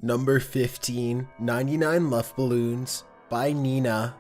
Number 15, 99 Luftballons by Nina.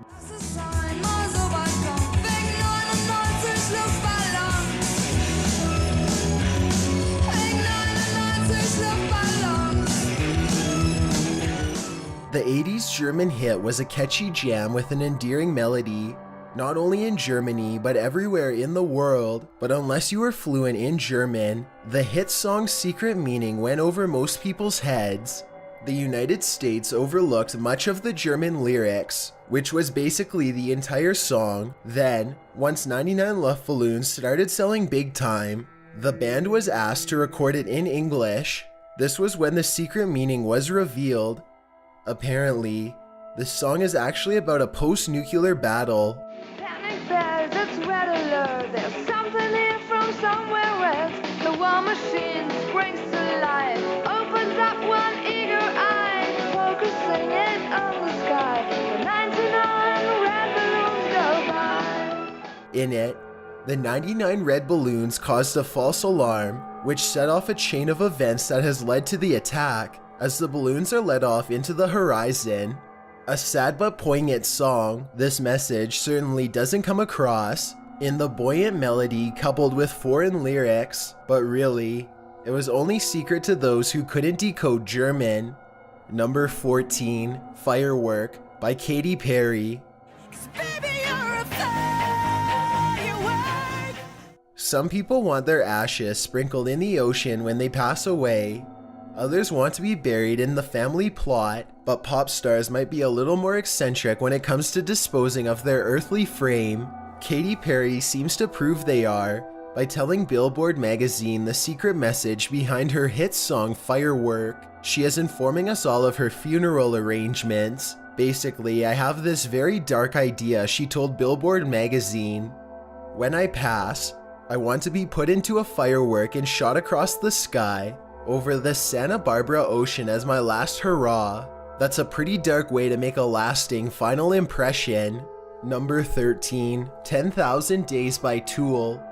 The 80s German hit was a catchy jam with an endearing melody, not only in Germany but everywhere in the world. But unless you were fluent in German, the hit song's secret meaning went over most people's heads. The United States overlooked much of the German lyrics, which was basically the entire song. Then, once 99 Luftballons started selling big time, the band was asked to record it in English. This was when the secret meaning was revealed. Apparently, the song is actually about a post-nuclear battle. Panic bells, it's red alert. There's something here from somewhere else. The war machine springs to life, opens up one eager eye, focusing in on the sky. The 99 red balloons go by. In it, the 99 red balloons caused a false alarm, which set off a chain of events that has led to the attack, as the balloons are let off into the horizon. A sad but poignant song, this message certainly doesn't come across in the buoyant melody coupled with foreign lyrics, but really, it was only secret to those who couldn't decode German. Number 14, Firework by Katy Perry. Some people want their ashes sprinkled in the ocean when they pass away. Others want to be buried in the family plot, but pop stars might be a little more eccentric when it comes to disposing of their earthly frame. Katy Perry seems to prove they are by telling Billboard magazine the secret message behind her hit song Firework. She is informing us all of her funeral arrangements. Basically, I have this very dark idea, she told Billboard magazine. When I pass, I want to be put into a firework and shot across the sky over the Santa Barbara ocean as my last hurrah. That's a pretty dark way to make a lasting final impression. Number 13, 10,000 Days by Tool.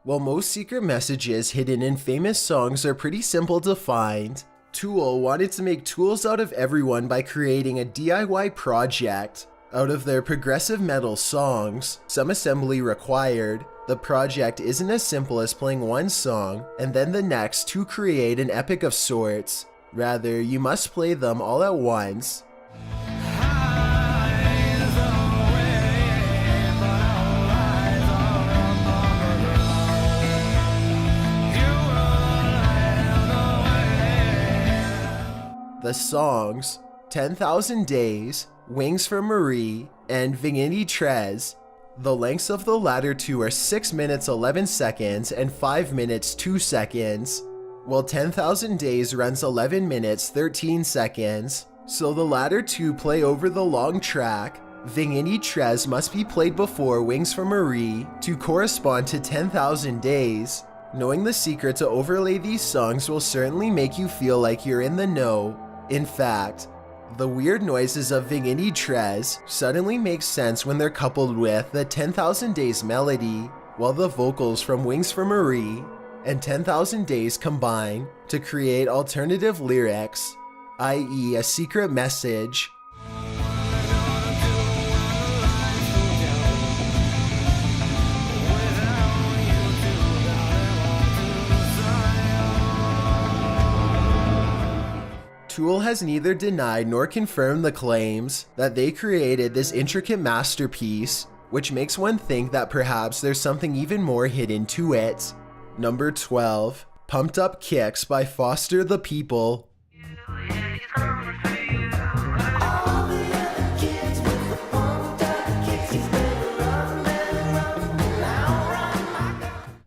While most secret messages hidden in famous songs are pretty simple to find, Tool wanted to make tools out of everyone by creating a DIY project. Out of their progressive metal songs, some assembly required, the project isn't as simple as playing one song and then the next to create an epic of sorts. Rather, you must play them all at once. The songs, 10,000 Days, Wings for Marie, and Vigniti Tres. The lengths of the latter two are 6 minutes 11 seconds and 5 minutes 2 seconds, while 10,000 Days runs 11 minutes 13 seconds, so the latter two play over the long track. Vigniti Tres must be played before Wings for Marie to correspond to 10,000 Days. Knowing the secret to overlay these songs will certainly make you feel like you're in the know. In fact, the weird noises of Vigniti Tres suddenly make sense when they're coupled with the 10,000 Days melody, while the vocals from Wings for Marie and 10,000 Days combine to create alternative lyrics, i.e. a secret message. Tool has neither denied nor confirmed the claims that they created this intricate masterpiece, which makes one think that perhaps there's something even more hidden to it. Number 12, Pumped Up Kicks by Foster the People.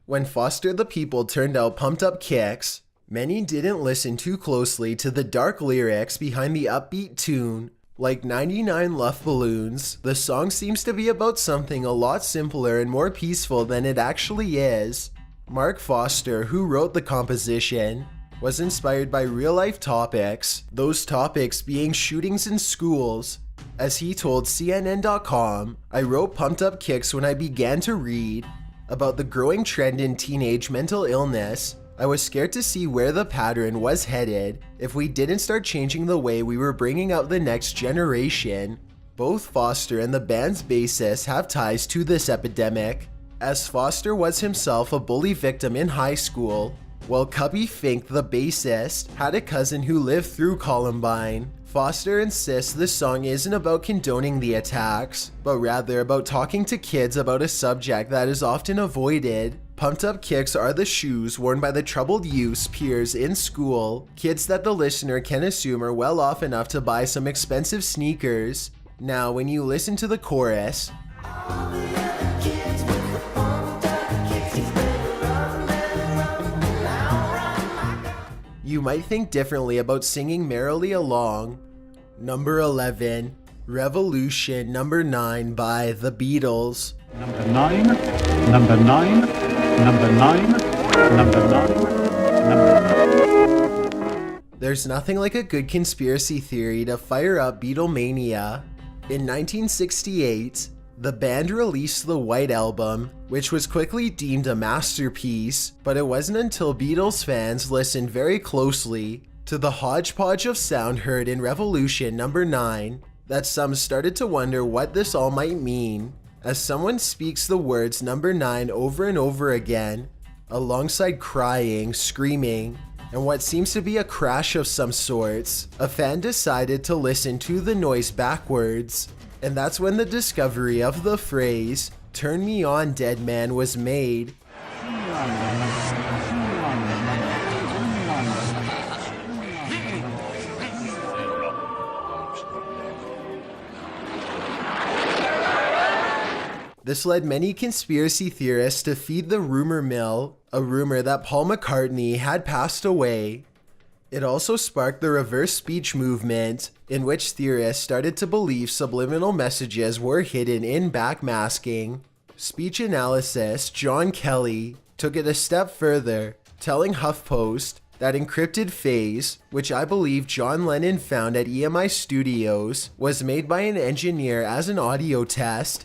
When Foster the People turned out Pumped Up Kicks, many didn't listen too closely to the dark lyrics behind the upbeat tune. Like 99 Luftballons, the song seems to be about something a lot simpler and more peaceful than it actually is. Mark Foster, who wrote the composition, was inspired by real-life topics, those topics being shootings in schools. As he told CNN.com, "I wrote Pumped Up Kicks when I began to read. about the growing trend in teenage mental illness, I was scared to see where the pattern was headed if we didn't start changing the way we were bringing up the next generation. Both Foster and the band's bassist have ties to this epidemic, as Foster was himself a bully victim in high school, while Cubby Fink, the bassist, had a cousin who lived through Columbine. Foster insists this song isn't about condoning the attacks, but rather about talking to kids about a subject that is often avoided. Pumped Up Kicks are the shoes worn by the troubled youth's peers in school, kids that the listener can assume are well off enough to buy some expensive sneakers. Now, when you listen to the chorus, you might think differently about singing merrily along. Number 11, Revolution Number 9 by The Beatles. Number 9, number 9, number 9, number 9, number 9. There's nothing like a good conspiracy theory to fire up Beatlemania. In 1968, the band released the White Album, which was quickly deemed a masterpiece, but it wasn't until Beatles fans listened very closely to the hodgepodge of sound heard in Revolution Number 9 that some started to wonder what this all might mean, as someone speaks the words number 9 over and over again, alongside crying, screaming, and what seems to be a crash of some sorts. A fan decided to listen to the noise backwards, and that's when the discovery of the phrase, "Turn me on, dead man," was made. This led many conspiracy theorists to feed the rumor mill, a rumor that Paul McCartney had passed away. It also sparked the reverse speech movement, in which theorists started to believe subliminal messages were hidden in backmasking. Speech analyst John Kelly took it a step further, telling HuffPost that encrypted phase, which I believe John Lennon found at EMI Studios, was made by an engineer as an audio test.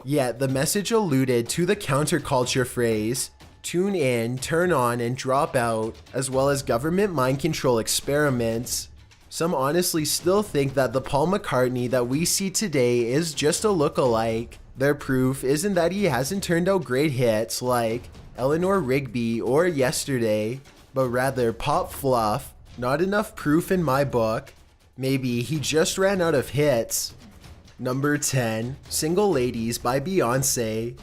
Yet the message alluded to the counterculture phrase, tune in, turn on, and drop out, as well as government mind control experiments. Some honestly still think that the Paul McCartney that we see today is just a look-alike. Their proof isn't that he hasn't turned out great hits like Eleanor Rigby or Yesterday, but rather pop fluff. Not enough proof in my book. Maybe he just ran out of hits. Number 10, Single Ladies by Beyonce.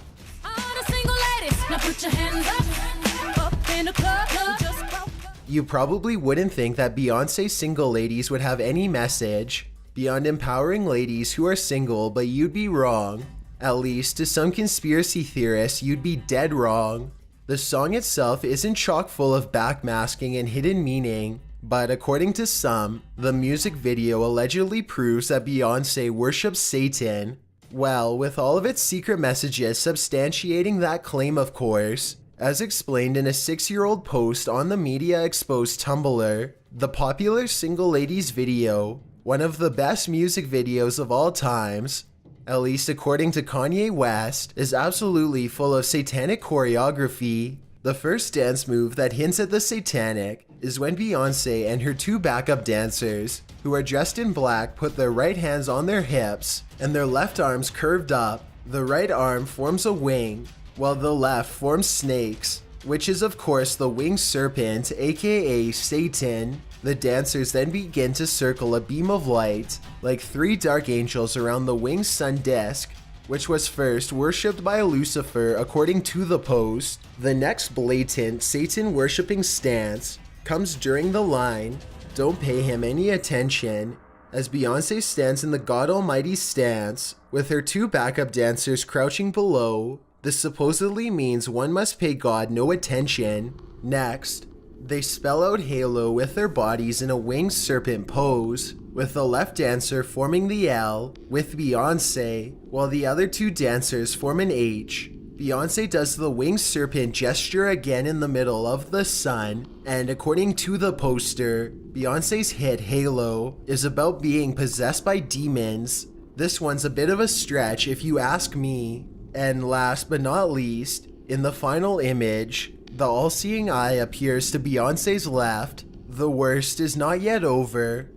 You probably wouldn't think that Beyonce's Single Ladies would have any message beyond empowering ladies who are single, but you'd be wrong. At least to some conspiracy theorists, you'd be dead wrong. The song itself isn't chock full of backmasking and hidden meaning, but according to some, the music video allegedly proves that Beyonce worships Satan. Well, with all of its secret messages substantiating that claim, of course, as explained in a 6-year-old post on the Media Exposed Tumblr, the popular Single Ladies video, one of the best music videos of all times, at least according to Kanye West, is absolutely full of satanic choreography. The first dance move that hints at the satanic is when Beyonce and her two backup dancers, who are dressed in black, put their right hands on their hips and their left arms curved up. The right arm forms a wing, while the left forms snakes, which is of course the winged serpent, aka Satan. The dancers then begin to circle a beam of light, like 3 dark angels around the winged sun disk, which was first worshipped by Lucifer according to the post. The next blatant Satan-worshipping stance comes during the line, "Don't pay him any attention," as Beyonce stands in the God Almighty stance, with her 2 backup dancers crouching below. This supposedly means one must pay God no attention. Next, they spell out Halo with their bodies in a winged serpent pose, with the left dancer forming the L with Beyonce, while the other 2 dancers form an H. Beyonce does the winged serpent gesture again in the middle of the sun, and according to the poster, Beyonce's hit Halo is about being possessed by demons. This one's a bit of a stretch if you ask me. And last but not least, in the final image, the all-seeing eye appears to Beyonce's left. The worst is not yet over.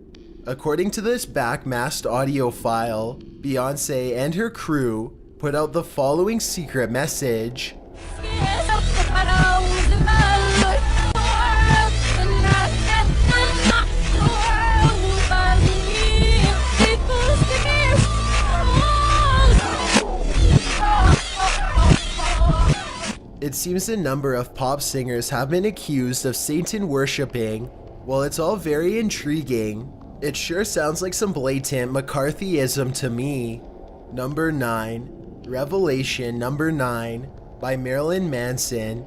According to this backmasked audio file, Beyonce and her crew put out the following secret message. It seems a number of pop singers have been accused of Satan worshipping. While it's all very intriguing, it sure sounds like some blatant McCarthyism to me. Number 9. Revelation number 9 by Marilyn Manson.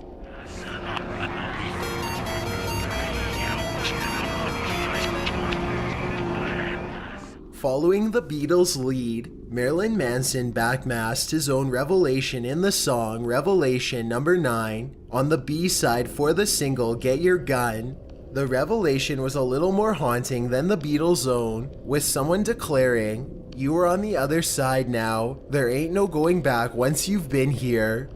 Following the Beatles' lead, Marilyn Manson backmasked his own revelation in the song Revelation number 9 on the B-side for the single Get Your Gun. The revelation was a little more haunting than the Beatles' own, with someone declaring, "You are on the other side now, there ain't no going back once you've been here."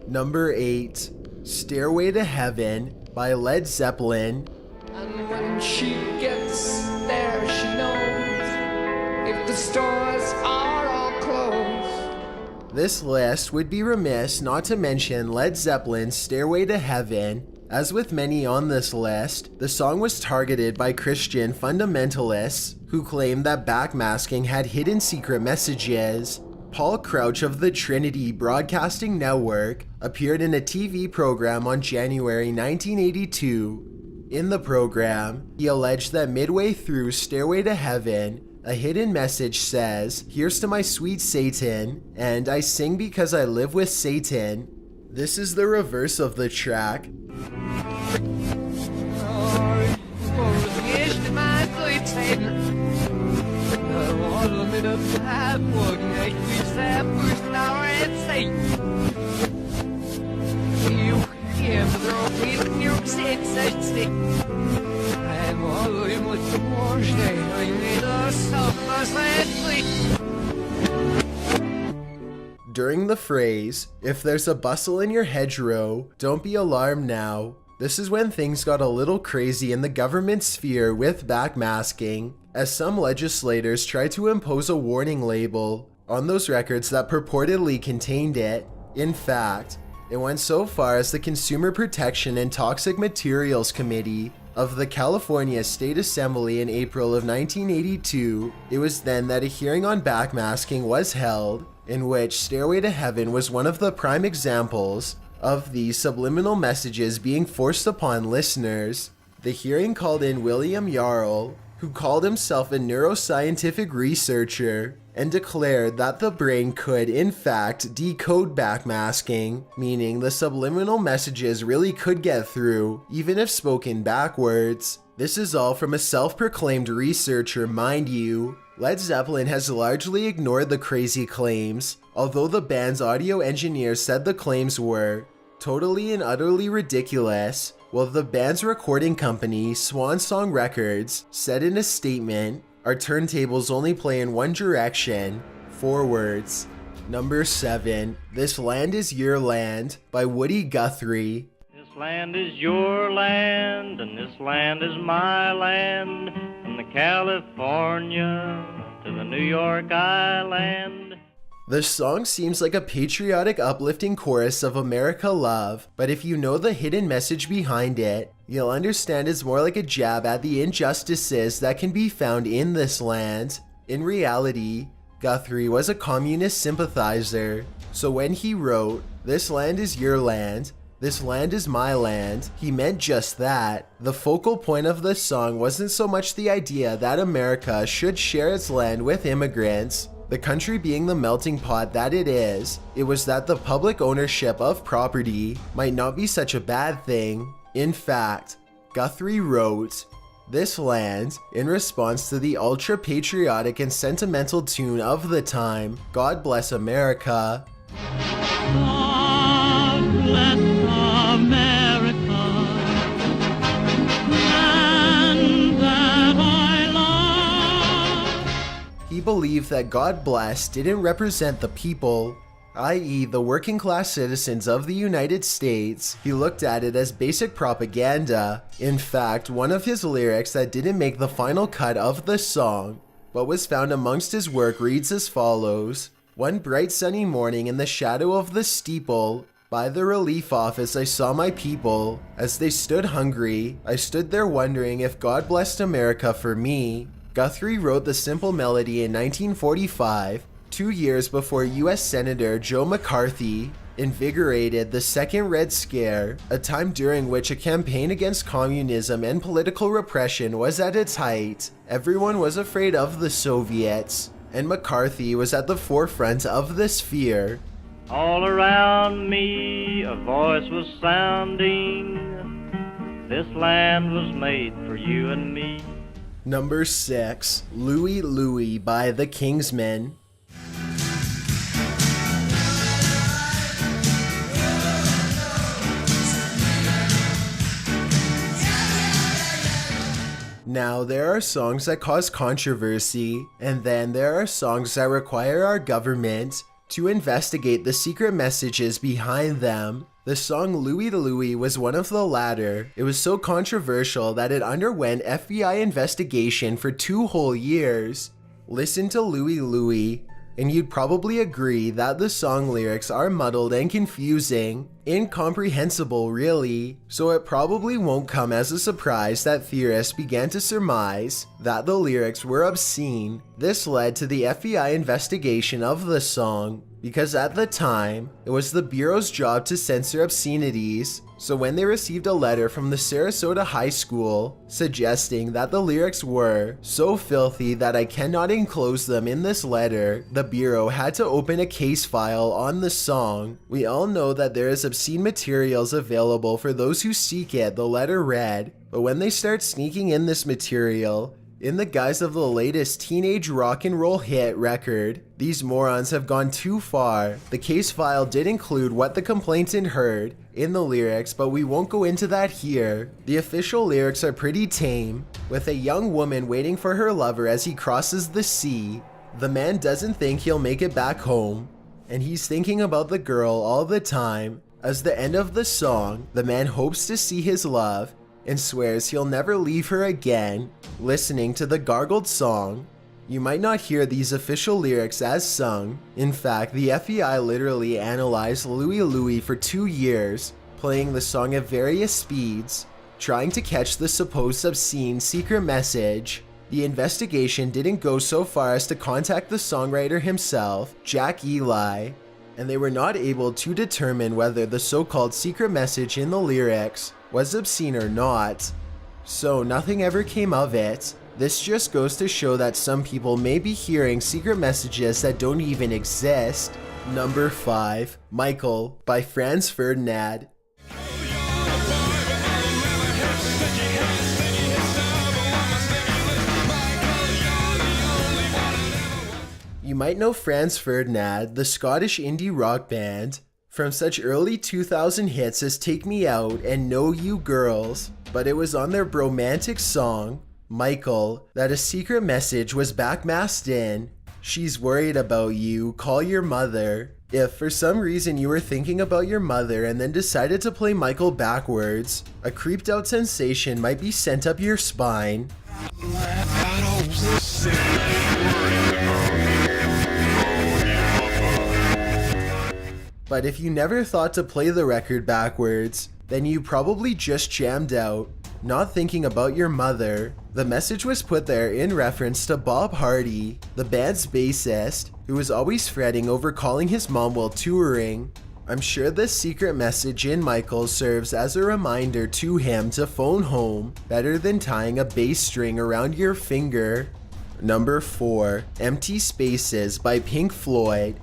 Number 8. Stairway to Heaven by Led Zeppelin. And when she gets there, she knows if the stores are all closed. This list would be remiss not to mention Led Zeppelin's Stairway to Heaven. As with many on this list, the song was targeted by Christian fundamentalists who claimed that backmasking had hidden secret messages. Paul Crouch of the Trinity Broadcasting Network appeared in a TV program on January 1982. In the program, he alleged that midway through Stairway to Heaven, a hidden message says, "Here's to my sweet Satan," and "I sing because I live with Satan." This is the reverse of the track. During the phrase, "If there's a bustle in your hedgerow, don't be alarmed now," this is when things got a little crazy in the government sphere with backmasking, as some legislators tried to impose a warning label on those records that purportedly contained it. In fact, it went so far as the Consumer Protection and Toxic Materials Committee of the California State Assembly in April of 1982. It was then that a hearing on backmasking was held, in which Stairway to Heaven was one of the prime examples of these subliminal messages being forced upon listeners. The hearing called in William Yarl, who called himself a neuroscientific researcher, and declared that the brain could, in fact, decode backmasking, meaning the subliminal messages really could get through, even if spoken backwards. This is all from a self-proclaimed researcher, mind you. Led Zeppelin has largely ignored the crazy claims, although the band's audio engineer said the claims were totally and utterly ridiculous, while the band's recording company, Swan Song Records, said in a statement, "Our turntables only play in one direction, forwards." Number 7, This Land Is Your Land by Woody Guthrie. This land is your land, and this land is my land, from the California to the New York Island. The song seems like a patriotic, uplifting chorus of America love, but if you know the hidden message behind it, you'll understand it's more like a jab at the injustices that can be found in this land. In reality, Guthrie was a communist sympathizer, so when he wrote, "This land is your land, this land is my land," he meant just that. The focal point of the song wasn't so much the idea that America should share its land with immigrants, The country being the melting pot that it is, it was that the public ownership of property might not be such a bad thing. In fact, Guthrie wrote this land in response to the ultra-patriotic and sentimental tune of the time, God Bless America. God bless America, land that I love. He believed that God bless didn't represent the people, i.e. the working class citizens of the United States. He looked at it as basic propaganda. In fact, one of his lyrics that didn't make the final cut of the song, but was found amongst his work, reads as follows. One bright sunny morning in the shadow of the steeple, by the relief office I saw my people. As they stood hungry, I stood there wondering if God blessed America for me. Guthrie wrote the simple melody in 1945, 2 years before U.S. Senator Joe McCarthy invigorated the Second Red Scare, a time during which a campaign against communism and political repression was at its height. Everyone was afraid of the Soviets, and McCarthy was at the forefront of this fear. All around me a voice was sounding, this land was made for you and me. Number 6, Louie Louie by the Kingsmen. Now, there are songs that cause controversy, and then there are songs that require our government to investigate the secret messages behind them. The song Louie Louie was one of the latter. It was so controversial that it underwent FBI investigation for 2 whole years. Listen to Louie Louie, and you'd probably agree that the song lyrics are muddled and confusing, incomprehensible really, so it probably won't come as a surprise that theorists began to surmise that the lyrics were obscene. This led to the FBI investigation of the song, because at the time, it was the Bureau's job to censor obscenities. So when they received a letter from the Sarasota High School suggesting that the lyrics were so filthy that I cannot enclose them in this letter, the Bureau had to open a case file on the song. We all know that there is obscene materials available for those who seek it, the letter read, but when they start sneaking in this material, in the guise of the latest teenage rock and roll hit record, these morons have gone too far. The case file did include what the complainant heard in the lyrics, but we won't go into that here. The official lyrics are pretty tame, with a young woman waiting for her lover as he crosses the sea. The man doesn't think he'll make it back home, and he's thinking about the girl all the time. As the end of the song, the man hopes to see his love and swears he'll never leave her again. Listening to the gargled song, you might not hear these official lyrics as sung. In fact, the FBI literally analyzed Louie Louie for 2 years, playing the song at various speeds, trying to catch the supposed obscene secret message. The investigation didn't go so far as to contact the songwriter himself, Jack Ely, and they were not able to determine whether the so-called secret message in the lyrics was obscene or not. So nothing ever came of it. This just goes to show that some people may be hearing secret messages that don't even exist. Number 5, Michael by Franz Ferdinand. You might know Franz Ferdinand, the Scottish indie rock band, from such early 2000 hits as Take Me Out and Know You Girls, but it was on their bromantic song, Michael, that a secret message was backmasked in. She's worried about you, call your mother. If for some reason you were thinking about your mother and then decided to play Michael backwards, a creeped out sensation might be sent up your spine. But if you never thought to play the record backwards, then you probably just jammed out, not thinking about your mother. The message was put there in reference to Bob Hardy, the band's bassist, who was always fretting over calling his mom while touring. I'm sure this secret message in Michael serves as a reminder to him to phone home, better than tying a bass string around your finger. Number 4, Empty Spaces by Pink Floyd.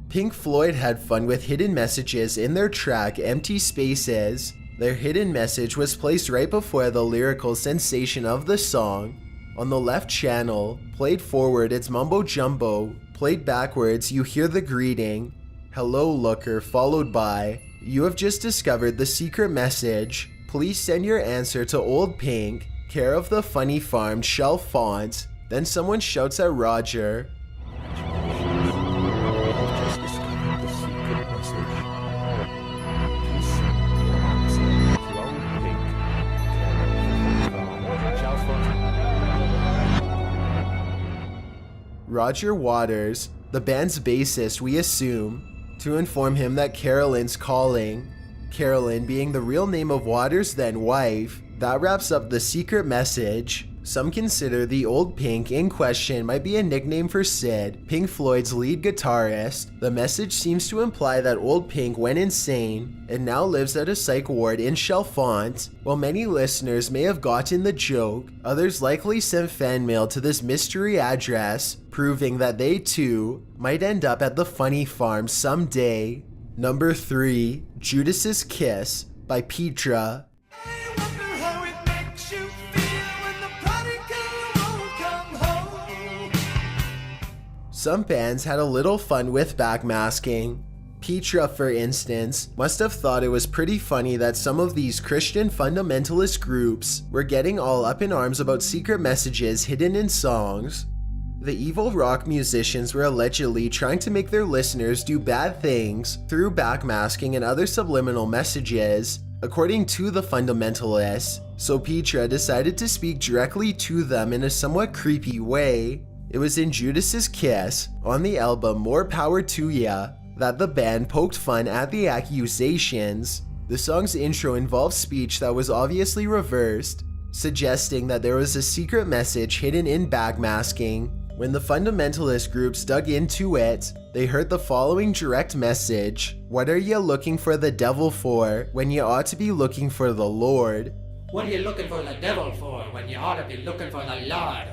Pink Floyd had fun with hidden messages in their track Empty Spaces. Their hidden message was placed right before the lyrical sensation of the song. On the left channel, played forward it's mumbo jumbo, played backwards you hear the greeting, hello looker, followed by, you have just discovered the secret message, please send your answer to Old Pink, care of the Funny Farm Chalfont. Then someone shouts at Roger, Roger Waters, the band's bassist we assume, to inform him that Carolyn's calling. Carolyn being the real name of Waters' then wife. That wraps up the secret message. Some consider the Old Pink in question might be a nickname for Sid, Pink Floyd's lead guitarist. The message seems to imply that Old Pink went insane and now lives at a psych ward in Chalfont. While many listeners may have gotten the joke, others likely sent fan mail to this mystery address, proving that they too might end up at the Funny Farm someday. Number 3, Judas's Kiss by Petra. Some bands had a little fun with backmasking. Petra, for instance, must have thought it was pretty funny that some of these Christian fundamentalist groups were getting all up in arms about secret messages hidden in songs. The evil rock musicians were allegedly trying to make their listeners do bad things through backmasking and other subliminal messages, according to the fundamentalists, so Petra decided to speak directly to them in a somewhat creepy way. It was in Judas's Kiss, on the album More Power to Ya, that the band poked fun at the accusations. The song's intro involved speech that was obviously reversed, suggesting that there was a secret message hidden in backmasking. When the fundamentalist groups dug into it, they heard the following direct message: "What are you looking for the devil for when you ought to be looking for the Lord?" What are you looking for the devil for when you ought to be looking for the Lord?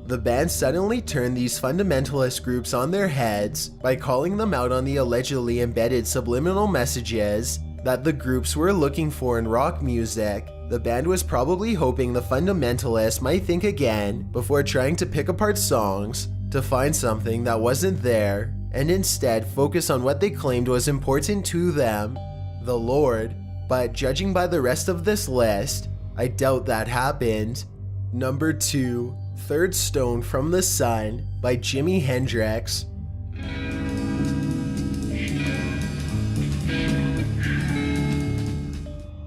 The band suddenly turned these fundamentalist groups on their heads by calling them out on the allegedly embedded subliminal messages that the groups were looking for in rock music. The band was probably hoping the fundamentalists might think again before trying to pick apart songs to find something that wasn't there, and instead focus on what they claimed was important to them, the Lord. But judging by the rest of this list, I doubt that happened. Number 2, Third Stone from the Sun by Jimi Hendrix.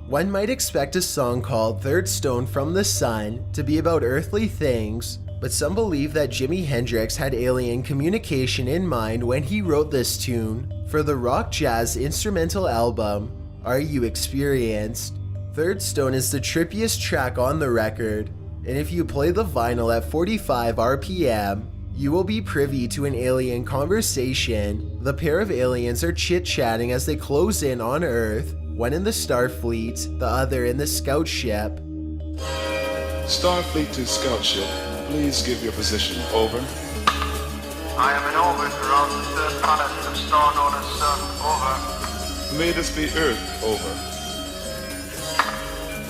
One might expect a song called Third Stone from the Sun to be about earthly things, but some believe that Jimi Hendrix had alien communication in mind when he wrote this tune for the rock jazz instrumental album, Are You Experienced? Third Stone is the trippiest track on the record, and if you play the vinyl at 45 RPM, you will be privy to an alien conversation. The pair of aliens are chit-chatting as they close in on Earth, one in the Starfleet, the other in the Scout Ship. Starfleet to Scout Ship, please give your position. Over. I am in orbit around the third planet of star known as Sun. Over. May this be Earth. Over.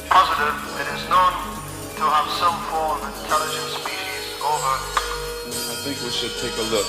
Positive, it is known to have some form of intelligent species. Over. I think we should take a look.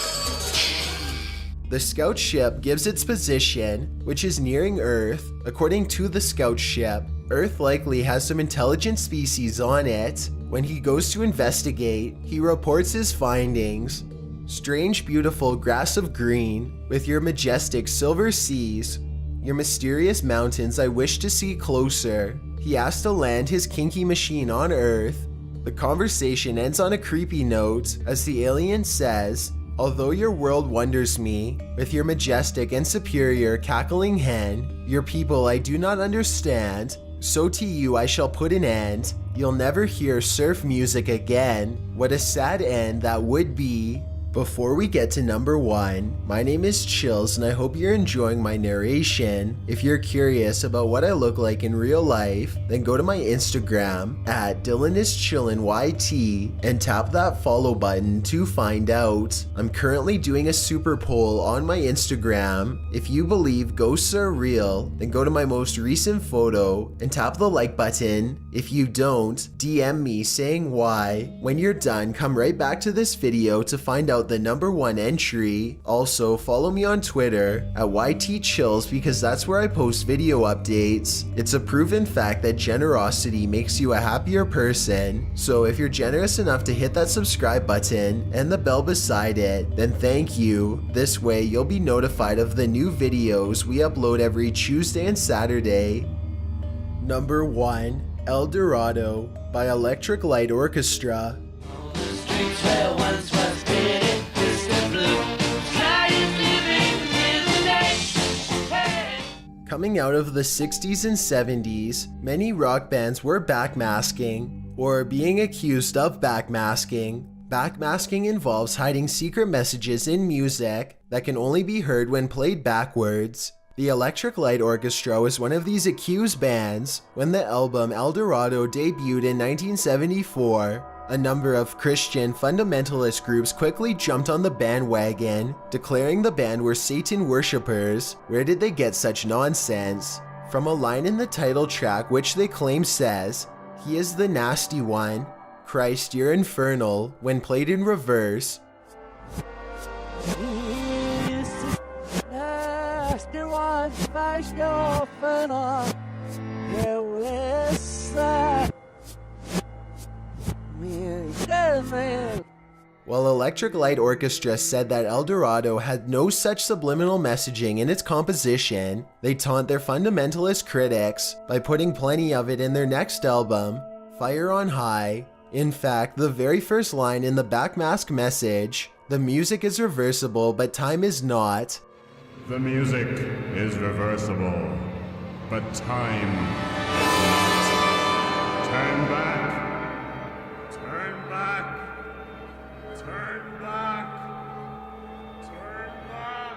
The Scout Ship gives its position, which is nearing Earth. According to the Scout Ship, Earth likely has some intelligent species on it. When he goes to investigate, he reports his findings. Strange, beautiful grass of green, with your majestic silver seas, your mysterious mountains I wish to see closer. He asks to land his kinky machine on Earth. The conversation ends on a creepy note as the alien says, "Although your world wonders me, with your majestic and superior cackling hen, your people I do not understand, so to you I shall put an end. You'll never hear surf music again. What a sad end that would be." Before we get to number 1, my name is Chills and I hope you're enjoying my narration. If you're curious about what I look like in real life, then go to my Instagram at DylanIsChillinYT and tap that follow button to find out. I'm currently doing a super poll on my Instagram. If you believe ghosts are real, then go to my most recent photo and tap the like button. If you don't, DM me saying why. When you're done, come right back to this video to find out the number 1 entry. Also, follow me on Twitter at YTChills because that's where I post video updates. It's a proven fact that generosity makes you a happier person. So if you're generous enough to hit that subscribe button and the bell beside it, then thank you. This way you'll be notified of the new videos we upload every Tuesday and Saturday. Number 1, El Dorado by Electric Light Orchestra. Coming out of the 60s and 70s, many rock bands were backmasking, or being accused of backmasking. Backmasking involves hiding secret messages in music that can only be heard when played backwards. The Electric Light Orchestra was one of these accused bands. When the album El Dorado debuted in 1974, a number of Christian fundamentalist groups quickly jumped on the bandwagon, declaring the band were Satan worshippers. Where did they get such nonsense? From a line in the title track which they claim says, "He is the nasty one, Christ you're infernal," when played in reverse. While Electric Light Orchestra said that El Dorado had no such subliminal messaging in its composition, they taunt their fundamentalist critics by putting plenty of it in their next album, Fire on High. In fact, the very first line in the backmask message, "The music is reversible, but time is not." The music is reversible, but time is not. Turn back, turn back, turn back, turn back.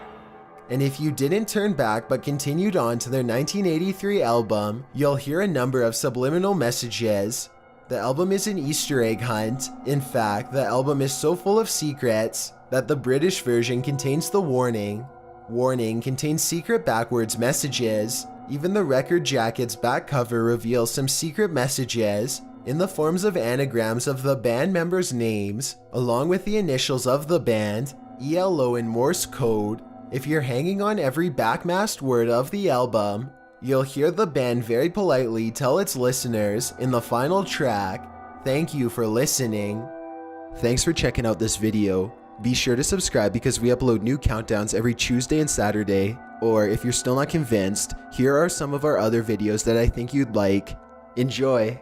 And if you didn't turn back but continued on to their 1983 album, you'll hear a number of subliminal messages. The album is an Easter egg hunt. In fact, the album is so full of secrets that the British version contains the warning. Warning contains secret backwards messages. Even the record jacket's back cover reveals some secret messages in the forms of anagrams of the band members' names, along with the initials of the band, ELO in Morse code. If you're hanging on every backmasked word of the album, you'll hear the band very politely tell its listeners in the final track, "Thank you for listening." Thanks for checking out this video. Be sure to subscribe because we upload new countdowns every Tuesday and Saturday. Or if you're still not convinced, here are some of our other videos that I think you'd like. Enjoy!